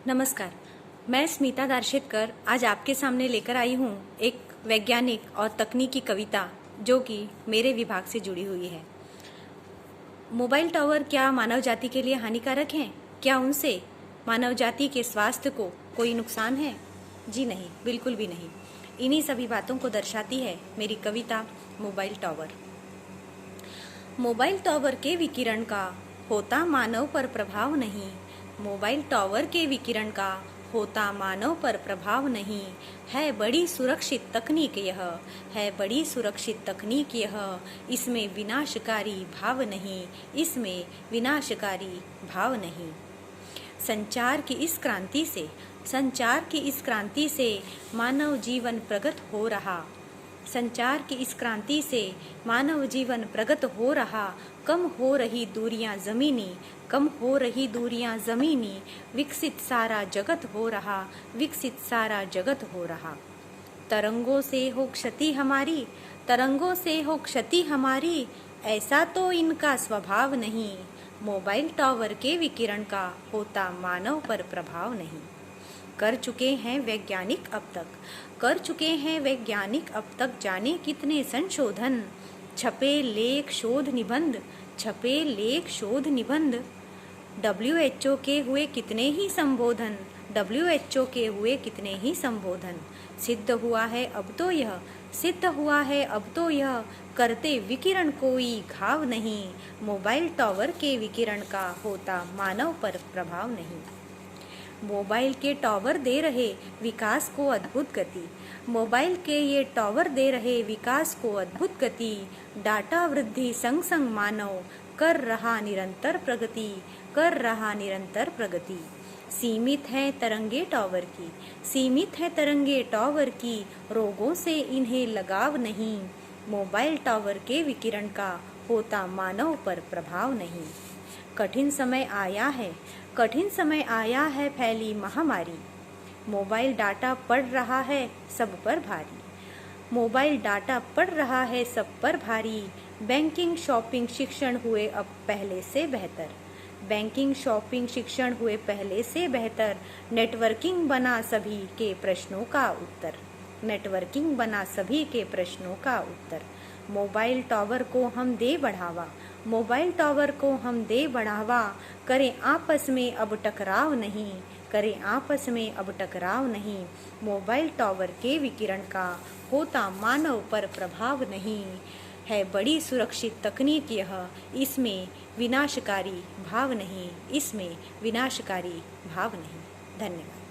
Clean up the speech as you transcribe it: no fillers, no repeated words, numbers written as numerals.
नमस्कार। मैं स्मिता दार्शेतकर आज आपके सामने लेकर आई हूँ एक वैज्ञानिक और तकनीकी कविता जो कि मेरे विभाग से जुड़ी हुई है। मोबाइल टावर क्या मानव जाति के लिए हानिकारक हैं? क्या उनसे मानव जाति के स्वास्थ्य को कोई नुकसान है? जी नहीं, बिल्कुल भी नहीं। इन्हीं सभी बातों को दर्शाती है मेरी कविता मोबाइल टावर। मोबाइल टावर के विकिरण का होता मानव पर प्रभाव नहीं। मोबाइल टावर के विकिरण का होता मानव पर प्रभाव नहीं। है बड़ी सुरक्षित तकनीक यह, है बड़ी सुरक्षित तकनीक यह। इसमें विनाशकारी भाव नहीं, इसमें विनाशकारी भाव नहीं। संचार की इस क्रांति से, संचार की इस क्रांति से मानव जीवन प्रगत हो रहा। संचार की इस क्रांति से मानव जीवन प्रगत हो रहा। कम हो रही दूरियां ज़मीनी, कम हो रही दूरियां ज़मीनी। विकसित सारा जगत हो रहा, विकसित सारा जगत हो रहा। तरंगों से हो क्षति हमारी, तरंगों से हो क्षति हमारी। ऐसा तो इनका स्वभाव नहीं। मोबाइल टावर के विकिरण का होता मानव पर प्रभाव नहीं। कर चुके हैं वैज्ञानिक अब तक, कर चुके हैं वैज्ञानिक अब तक जाने कितने संशोधन। छपे लेख शोध निबंध, छपे लेख शोध निबंध। WHO के हुए कितने ही संबोधन, WHO के हुए कितने ही संबोधन। सिद्ध हुआ है अब तो यह, सिद्ध हुआ है अब तो यह। करते विकिरण कोई घाव नहीं। मोबाइल टावर के विकिरण का होता मानव पर प्रभाव नहीं। मोबाइल के टावर दे रहे विकास को अद्भुत गति, मोबाइल के ये टावर दे रहे विकास को अद्भुत गति। डाटा वृद्धि संग संग मानव कर रहा निरंतर प्रगति, कर रहा निरंतर प्रगति। सीमित है तरंगे टावर की, सीमित है तरंगे टावर की। रोगों से इन्हें लगाव नहीं। मोबाइल टावर के विकिरण का होता मानव पर प्रभाव नहीं। कठिन समय आया है, कठिन समय आया है फैली महामारी। मोबाइल डाटा पड़ रहा है सब पर भारी, मोबाइल डाटा पड़ रहा है सब पर भारी। बैंकिंग शॉपिंग शिक्षण हुए अब पहले से बेहतर, बैंकिंग शॉपिंग शिक्षण हुए पहले से बेहतर। नेटवर्किंग बना सभी के प्रश्नों का उत्तर, नेटवर्किंग बना सभी के प्रश्नों का उत्तर। मोबाइल टावर को हम दे बढ़ावा, मोबाइल टावर को हम दे बढ़ावा। करें आपस में अब टकराव नहीं, करें आपस में अब टकराव नहीं। मोबाइल टावर के विकिरण का होता मानव पर प्रभाव नहीं। है बड़ी सुरक्षित तकनीक यह, इसमें विनाशकारी भाव नहीं, इसमें विनाशकारी भाव नहीं। धन्यवाद।